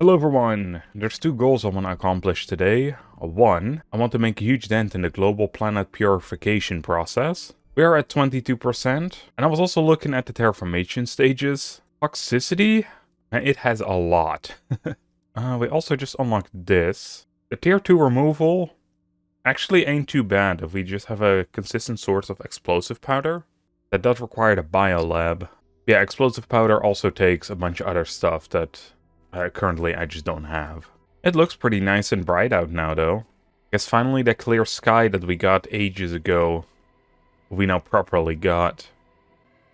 Hello everyone! There's two goals I want to accomplish today. One, I want to make a huge dent in the global planet purification process. We are at 22%, and I was also looking at the terraformation stages. Toxicity? It has a lot. We also just unlocked this. The tier 2 removal actually ain't too bad if we just have a consistent source of explosive powder. That does require the biolab. Yeah, explosive powder also takes a bunch of other stuff that currently I just don't have. It looks pretty nice and bright out now though. Guess finally that clear sky that we got ages ago, we now properly got.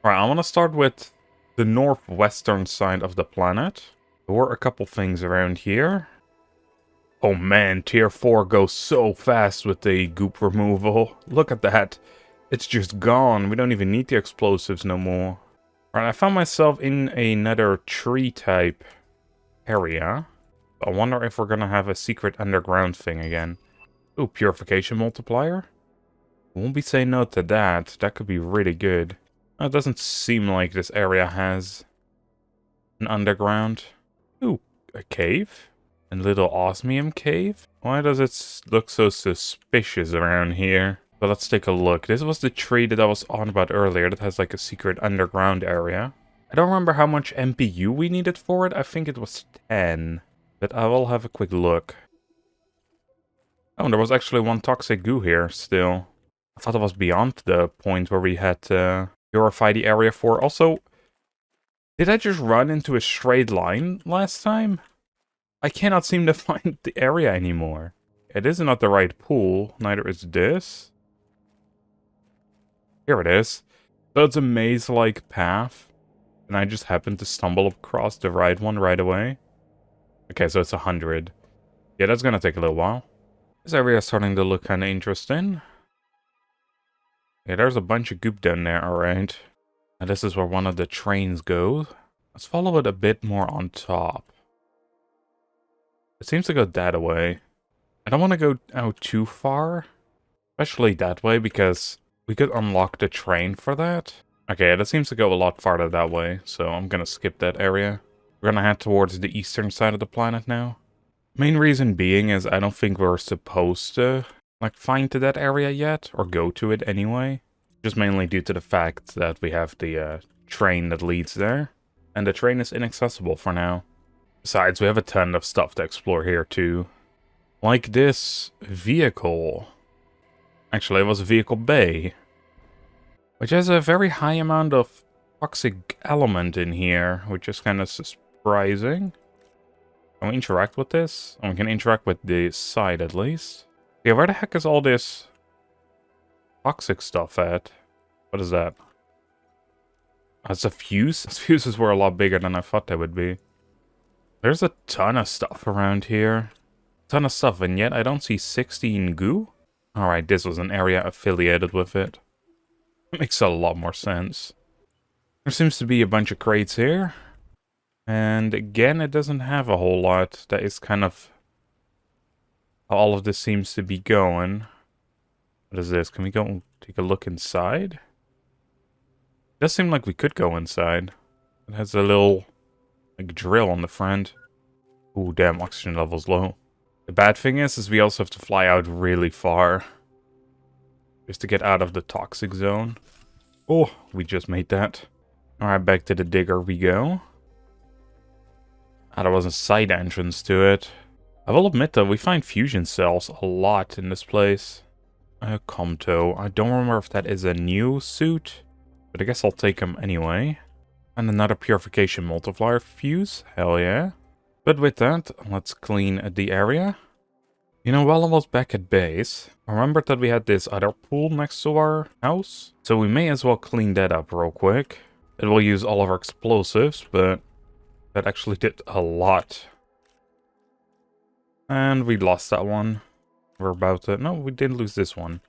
Alright, I want to start with the northwestern side of the planet. There were a couple things around here. Oh man, tier 4 goes so fast with the goop removal. Look at that. It's just gone. We don't even need the explosives no more. Alright, I found myself in another tree type area. I wonder if we're gonna have a secret underground thing again. Ooh, purification multiplier? Won't be saying no to that. That could be really good. It doesn't seem like this area has an underground. Ooh, a cave? A little osmium cave? Why does it look so suspicious around here? But let's take a look. This was the tree that I was on about earlier that has like a secret underground area. I don't remember how much MPU we needed for it. I think it was 10. But I will have a quick look. Oh, there was actually one toxic goo here still. I thought it was beyond the point where we had to purify the area for. Also, did I just run into a straight line last time? I cannot seem to find the area anymore. It is not the right pool. Neither is this. Here it is. So it's a maze-like path. And I just happened to stumble across the right one right away. Okay, so it's 100. Yeah, that's gonna take a little while. This area is starting to look kinda interesting. Yeah, there's a bunch of goop down there, alright. And this is where one of the trains goes. Let's follow it a bit more on top. It seems to go that way. I don't want to go out too far. Especially that way, because we could unlock the train for that. Okay, that seems to go a lot farther that way, so I'm gonna skip that area. We're gonna head towards the eastern side of the planet now. Main reason being is I don't think we're supposed to, like, find to that area yet, or go to it anyway. Just mainly due to the fact that we have the train that leads there, and the train is inaccessible for now. Besides, we have a ton of stuff to explore here too. Like this vehicle. Actually, it was a vehicle bay. Which has a very high amount of toxic element in here, which is kind of surprising. Can we interact with this? Oh, we can interact with the side at least. Yeah, where the heck is all this toxic stuff at? What is that? Oh, it's a fuse? These fuses were a lot bigger than I thought they would be. There's a ton of stuff around here. Ton of stuff, and yet I don't see 16 goo? Alright, this was an area affiliated with it. Makes a lot more sense. There seems to be a bunch of crates here. And again, it doesn't have a whole lot. That is kind of how all of this seems to be going. What is this? Can we go take a look inside? It does seem like we could go inside. It has a little like drill on the front. Ooh, damn, oxygen level's low. The bad thing is we also have to fly out really far. Just to get out of the toxic zone. Oh, we just made that. Alright, back to the digger we go. Ah, there was a side entrance to it. I will admit though, we find fusion cells a lot in this place. Comto. I don't remember if that is a new suit. But I guess I'll take him anyway. And another purification multiplier fuse. Hell yeah. But with that, let's clean the area. You know, while I was back at base, I remembered that we had this other pool next to our house. So we may as well clean that up real quick. It will use all of our explosives, but that actually did a lot. And we lost that one. We're about to... No, we didn't lose this one.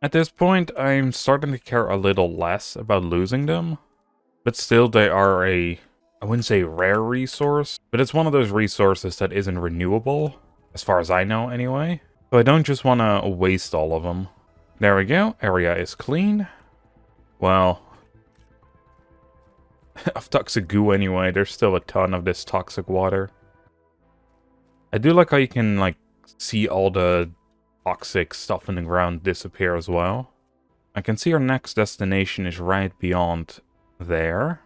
At this point, I'm starting to care a little less about losing them. But still, they are a... I wouldn't say rare resource, but it's one of those resources that isn't renewable, as far as I know anyway. So I don't just want to waste all of them. There we go, area is clean. Well, of toxic goo anyway. There's still a ton of this toxic water. I do like how you can, like, see all the toxic stuff in the ground disappear as well. I can see our next destination is right beyond there.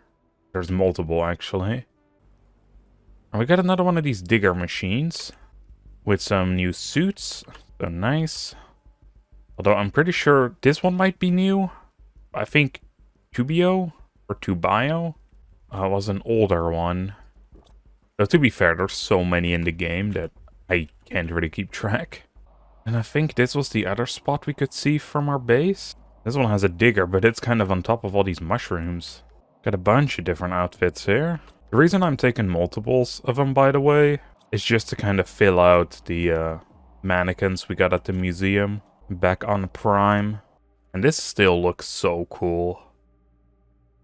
There's multiple, actually. And we got another one of these digger machines with some new suits. So nice. Although I'm pretty sure this one might be new. I think Tubio or Tubio was an older one. Though to be fair, there's so many in the game that I can't really keep track. And I think this was the other spot we could see from our base. This one has a digger, but it's kind of on top of all these mushrooms. Got a bunch of different outfits here. The reason I'm taking multiples of them, by the way, is just to kind of fill out the mannequins we got at the museum back on Prime. And this still looks so cool.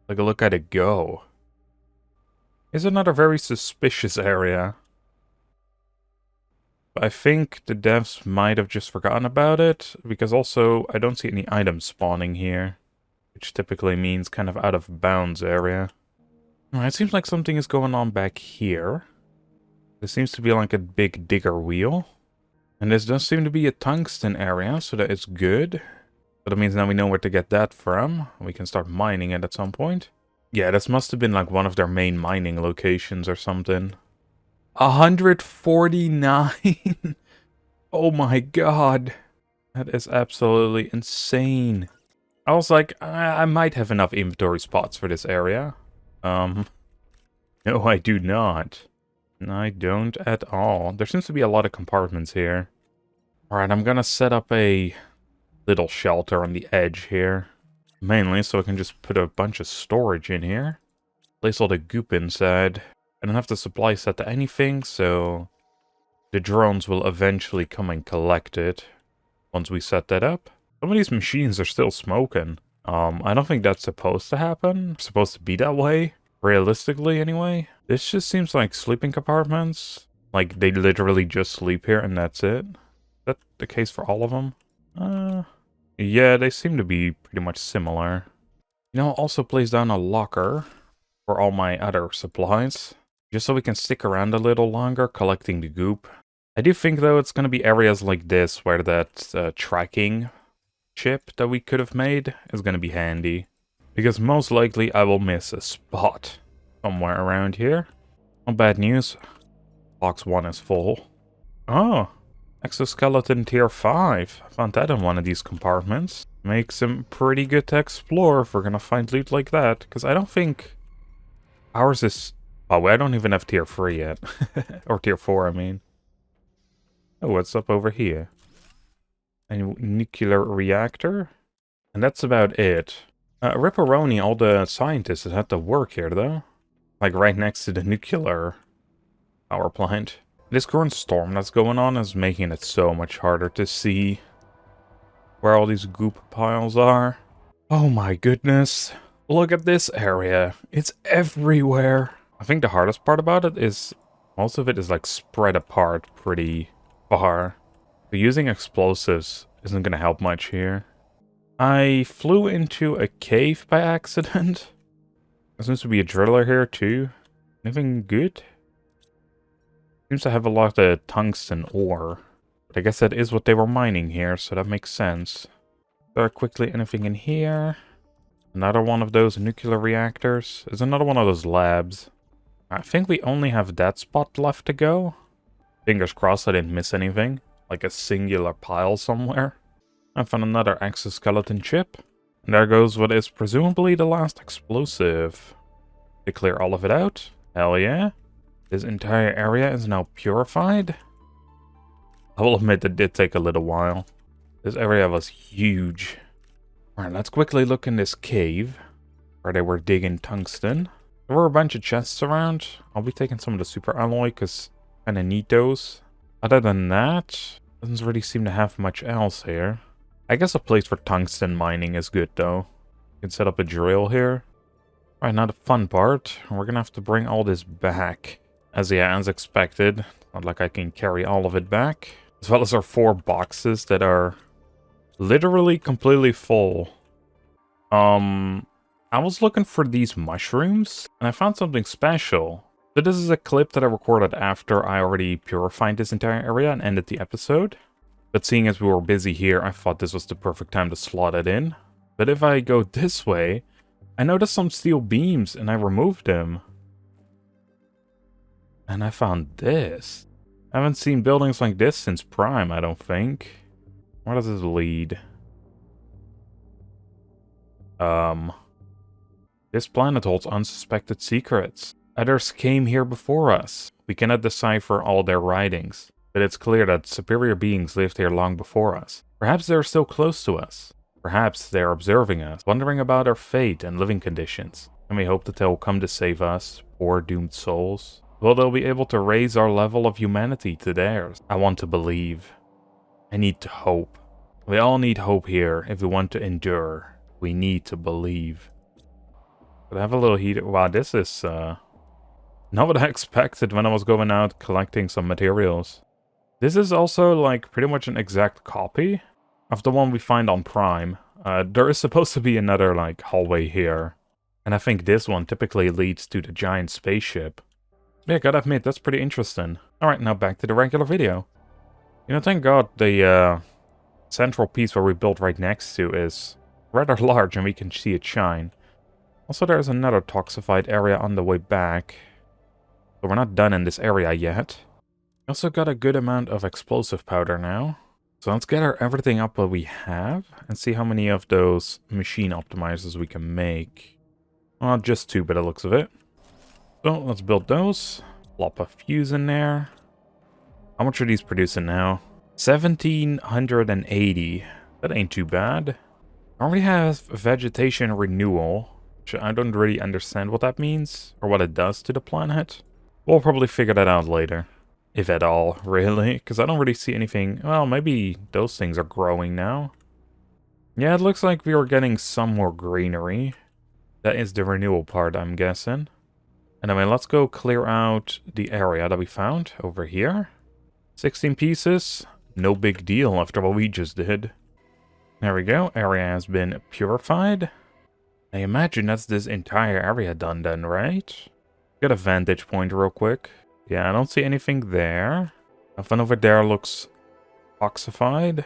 Like, look at it go. Here's another very suspicious area. I think the devs might have just forgotten about it, because also I don't see any items spawning here, which typically means kind of out of bounds area. It seems like something is going on back here. There seems to be like a big digger wheel. And this does seem to be a tungsten area, so that is good. So that means now we know where to get that from. We can start mining it at some point. Yeah, this must have been like one of their main mining locations or something. 149! Oh my god. That is absolutely insane. I was like, I might have enough inventory spots for this area. No, I do not. I don't at all. There seems to be a lot of compartments here. Alright, I'm gonna set up a little shelter on the edge here. Mainly so I can just put a bunch of storage in here. Place all the goop inside. I don't have the supply set to anything, so the drones will eventually come and collect it once we set that up. Some of these machines are still smoking. I don't think that's supposed to happen. It's supposed to be that way. Realistically, anyway. This just seems like sleeping compartments. Like, they literally just sleep here and that's it. Is that the case for all of them? Yeah, they seem to be pretty much similar. You know, I'll also place down a locker for all my other supplies. Just so we can stick around a little longer collecting the goop. I do think, though, it's going to be areas like this where that tracking chip that we could have made is going to be handy. Because most likely I will miss a spot somewhere around here. Not bad news. Box 1 is full. Oh, exoskeleton tier 5. I found that in one of these compartments. Makes them pretty good to explore if we're going to find loot like that. Because I don't think ours is... Oh, I don't even have tier 3 yet. Or tier 4, I mean. Oh, what's up over here? A nuclear reactor? And that's about it. Ripperoni, all the scientists that had to work here, though. Like, right next to the nuclear power plant. This current storm that's going on is making it so much harder to see where all these goop piles are. Oh my goodness. Look at this area. It's everywhere. I think the hardest part about it is most of it is like spread apart pretty far. So using explosives isn't going to help much here. I flew into a cave by accident. There seems to be a driller here too. Anything good? Seems to have a lot of tungsten ore. But I guess that is what they were mining here, so that makes sense. There quickly anything in here? Another one of those nuclear reactors. There's another one of those labs. I think we only have that spot left to go. Fingers crossed I didn't miss anything. Like a singular pile somewhere. I found another exoskeleton chip. And there goes what is presumably the last explosive. To clear all of it out. Hell yeah. This entire area is now purified. I will admit that did take a little while. This area was huge. Alright, let's quickly look in this cave. Where they were digging tungsten. There were a bunch of chests around. I'll be taking some of the super alloy because I kind of need those. Other than that, doesn't really seem to have much else here. I guess a place for tungsten mining is good though. You can set up a drill here. Alright, now the fun part. We're gonna have to bring all this back. As expected. Not like I can carry all of it back. As well as our 4 boxes that are literally completely full. I was looking for these mushrooms, and I found something special. So this is a clip that I recorded after I already purified this entire area and ended the episode. But seeing as we were busy here, I thought this was the perfect time to slot it in. But if I go this way, I noticed some steel beams, and I removed them. And I found this. I haven't seen buildings like this since Prime, I don't think. Where does this lead? This planet holds unsuspected secrets. Others came here before us. We cannot decipher all their writings, but it's clear that superior beings lived here long before us. Perhaps they're still close to us. Perhaps they're observing us, wondering about our fate and living conditions. And we hope that they'll come to save us, poor doomed souls. Well, they'll be able to raise our level of humanity to theirs. I want to believe. I need to hope. We all need hope here if we want to endure. We need to believe. But I have a little heater. Wow, this is not what I expected when I was going out collecting some materials. This is also like pretty much an exact copy of the one we find on Prime. There is supposed to be another like hallway here. And I think this one typically leads to the giant spaceship. Yeah, gotta admit, that's pretty interesting. Alright, now back to the regular video. You know, thank God the central piece where we built right next to is rather large and we can see it shine. Also, there's another toxified area on the way back. But we're not done in this area yet. We also got a good amount of explosive powder now. So let's gather everything up what we have and see how many of those machine optimizers we can make. Well, just 2 by the looks of it. So let's build those. Plop a fuse in there. How much are these producing now? 1780. That ain't too bad. I already have vegetation renewal. I don't really understand what that means, or what it does to the planet. We'll probably figure that out later. If at all, really, because I don't really see anything. Well, maybe those things are growing now. Yeah, it looks like we are getting some more greenery. That is the renewal part, I'm guessing. Anyway, let's go clear out the area that we found over here. 16 pieces, no big deal after what we just did. There we go, area has been purified. I imagine that's this entire area done then, right? Get a vantage point real quick. Yeah, I don't see anything there. Nothing over there looks oxified.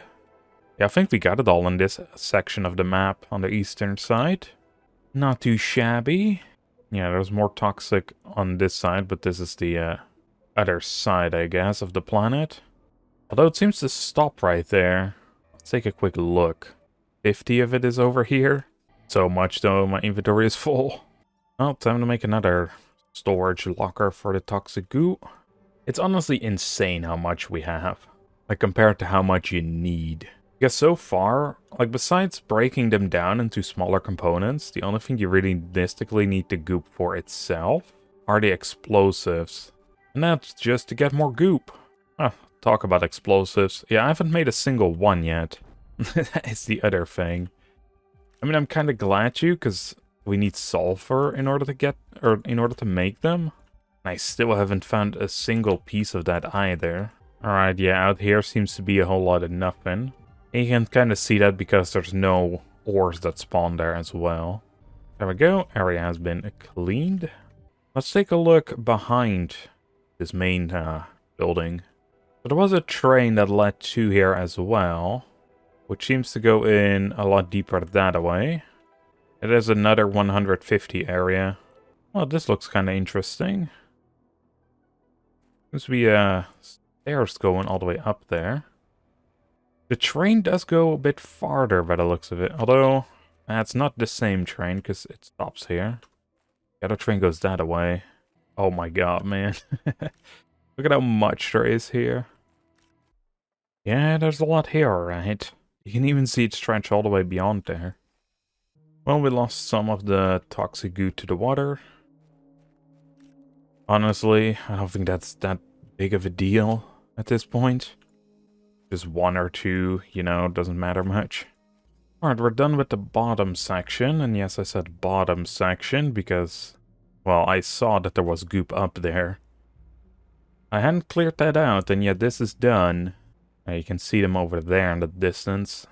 Yeah, I think we got it all in this section of the map on the eastern side. Not too shabby. Yeah, there's more toxic on this side, but this is the other side, I guess, of the planet. Although it seems to stop right there. Let's take a quick look. 50 of it is over here. So much, though, my inventory is full. Well, time to make another storage locker for the toxic goo. It's honestly insane how much we have, like compared to how much you need. Because so far, like besides breaking them down into smaller components, the only thing you really realistically need to goop for itself are the explosives. And that's just to get more goop. Oh, talk about explosives. Yeah, I haven't made a single one yet. That is the other thing. I mean, I'm kind of glad to, because we need sulfur in order to get, or in order to make them. I still haven't found a single piece of that either. Alright, yeah, out here seems to be a whole lot of nothing. And you can kind of see that because there's no ores that spawn there as well. There we go, area has been cleaned. Let's take a look behind this main building. So there was a train that led to here as well, which seems to go in a lot deeper that way. It is another 150 area. Well, this looks kind of interesting. Seems to be stairs going all the way up there. The train does go a bit farther by the looks of it, although it's not the same train because it stops here. The other train goes that way. Oh my god, man. Look at how much there is here. Yeah, there's a lot here, right? You can even see it stretch all the way beyond there. Well, we lost some of the toxic goo to the water. Honestly, I don't think that's that big of a deal at this point. Just 1 or 2, you know, doesn't matter much. Alright, we're done with the bottom section. And yes, I said bottom section because, well, I saw that there was goop up there. I hadn't cleared that out, and yet this is done. You can see them over there in the distance.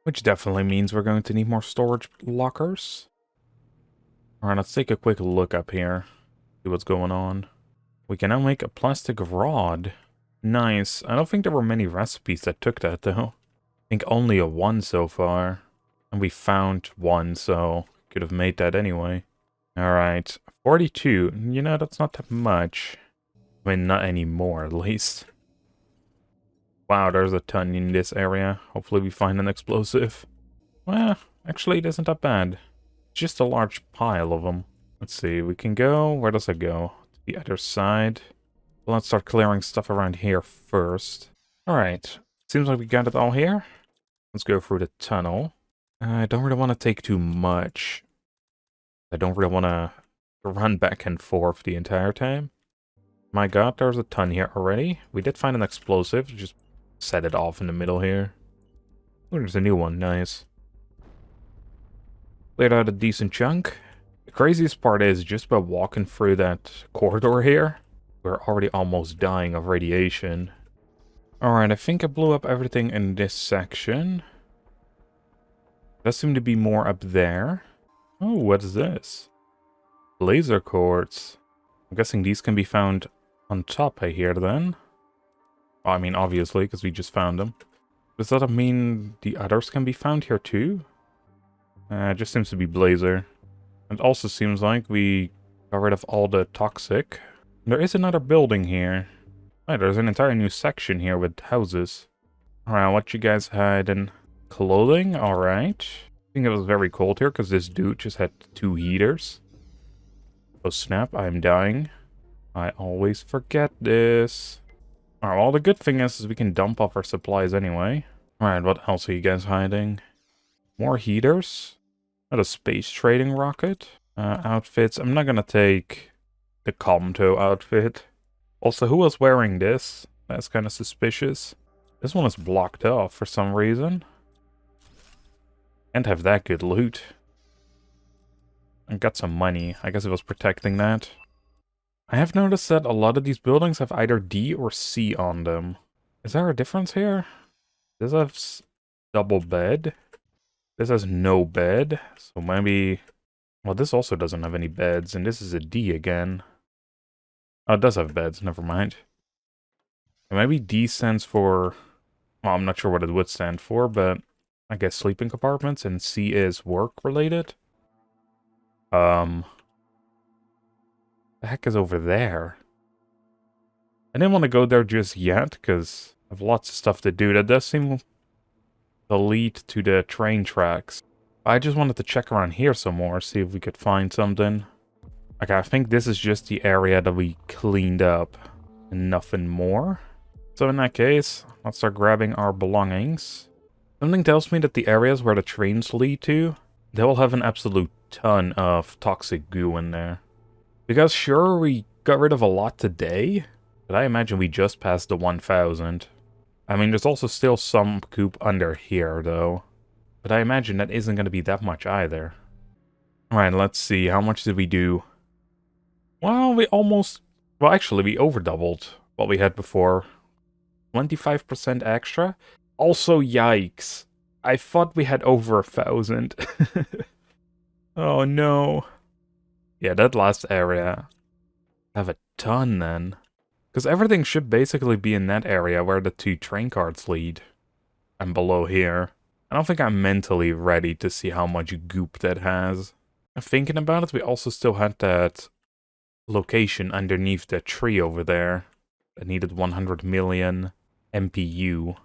Which definitely means we're going to need more storage lockers. Alright, let's take a quick look up here. See what's going on. We can now make a plastic rod. Nice. I don't think there were many recipes that took that, though. I think only a 1 so far. And we found 1, so could have made that anyway. Alright, 42. You know, that's not that much. I mean, not anymore, at least. Wow, there's a ton in this area. Hopefully we find an explosive. Well, actually, it isn't that bad. It's just a large pile of them. Let's see, we can go... Where does it go? To the other side. Well, let's start clearing stuff around here first. Alright, seems like we got it all here. Let's go through the tunnel. I don't really want to take too much. I don't really want to run back and forth the entire time. My god, there's a ton here already. We did find an explosive. Just set it off in the middle here. Oh, there's a new one. Nice. Cleared out a decent chunk. The craziest part is, just by walking through that corridor here, we're already almost dying of radiation. Alright, I think I blew up everything in this section. Does seem to be more up there. Oh, what is this? Laser quartz. I'm guessing these can be found on top here then. Well, I mean, obviously, because we just found them. Does that mean the others can be found here too? It just seems to be blazer. It also seems like we got rid of all the toxic. There is another building here. Oh, there's an entire new section here with houses. Alright, what you guys had in clothing? Alright. I think it was very cold here because this dude just had 2 heaters. Oh snap, I'm dying. I always forget this. Alright, well the good thing is we can dump off our supplies anyway. Alright, what else are you guys hiding? More heaters? Not a space trading rocket. Outfits. I'm not gonna take the Comto outfit. Also, who was wearing this? That's kind of suspicious. This one is blocked off for some reason. Can't have that good loot. And got some money. I guess it was protecting that. I have noticed that a lot of these buildings have either D or C on them. Is there a difference here? This has double bed. This has no bed. So maybe... Well, this also doesn't have any beds. And this is a D again. Oh, it does have beds. Never mind. And maybe D stands for... Well, I'm not sure what it would stand for, but... I guess sleeping compartments. And C is work-related. The heck is over there? I didn't want to go there just yet, because I have lots of stuff to do. That does seem to lead to the train tracks. I just wanted to check around here some more, see if we could find something. Okay, I think this is just the area that we cleaned up, and nothing more. So in that case, let's start grabbing our belongings. Something tells me that the areas where the trains lead to, they will have an absolute ton of toxic goo in there. Because sure, we got rid of a lot today, but I imagine we just passed the 1,000. I mean, there's also still some goop under here, though. But I imagine that isn't going to be that much either. Alright, let's see. How much did we do? Well, we almost... Well, actually, we overdoubled what we had before. 25% extra? Also, yikes. I thought we had over 1,000. Oh, no. Yeah, that last area. I have a ton, then. Because everything should basically be in that area where the 2 train cards lead. And below here. I don't think I'm mentally ready to see how much goop that has. And thinking about it, we also still had that location underneath that tree over there. That needed 100 million MPU.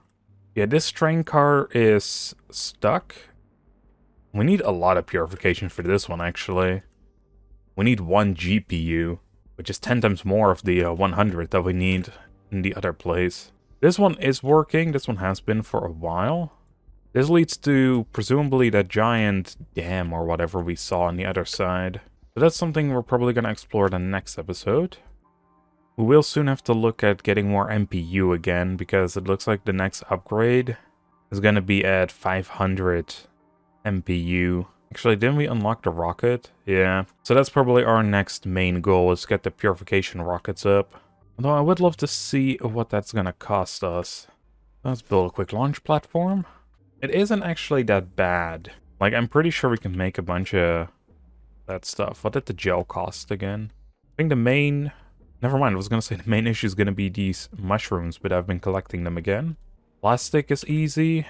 Yeah, this train car is stuck. We need a lot of purification for this one, actually. We need 1 GPU, which is 10 times more of the 100 that we need in the other place. This one is working. This one has been for a while. This leads to, presumably, that giant dam or whatever we saw on the other side. But that's something we're probably going to explore in the next episode. We will soon have to look at getting more MPU again, because it looks like the next upgrade is going to be at 500 MPU. Actually, didn't we unlock the rocket? Yeah. So that's probably our next main goal, is get the purification rockets up. Although I would love to see what that's going to cost us. Let's build a quick launch platform. It isn't actually that bad. Like, I'm pretty sure we can make a bunch of that stuff. What did the gel cost again? I think the main... Never mind, I was gonna say the main issue is gonna be these mushrooms, but I've been collecting them again. Plastic is easy,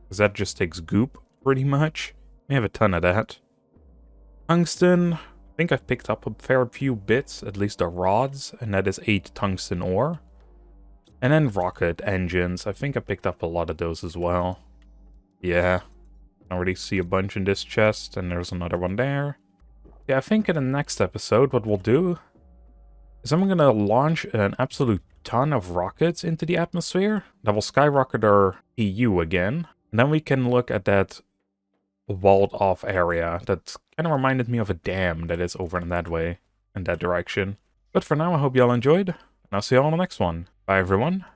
because that just takes goop, pretty much. We have a ton of that. Tungsten, I think I've picked up a fair few bits, at least the rods, and that is 8 tungsten ore. And then rocket engines, I think I picked up a lot of those as well. Yeah, I already see a bunch in this chest, and there's another one there. Yeah, I think in the next episode what we'll do is I'm gonna launch an absolute ton of rockets into the atmosphere that will skyrocket our EU again. And then we can look at that walled off area that kind of reminded me of a dam that is over in that way, in that direction. But for now, I hope y'all enjoyed, and I'll see y'all on the next one. Bye everyone.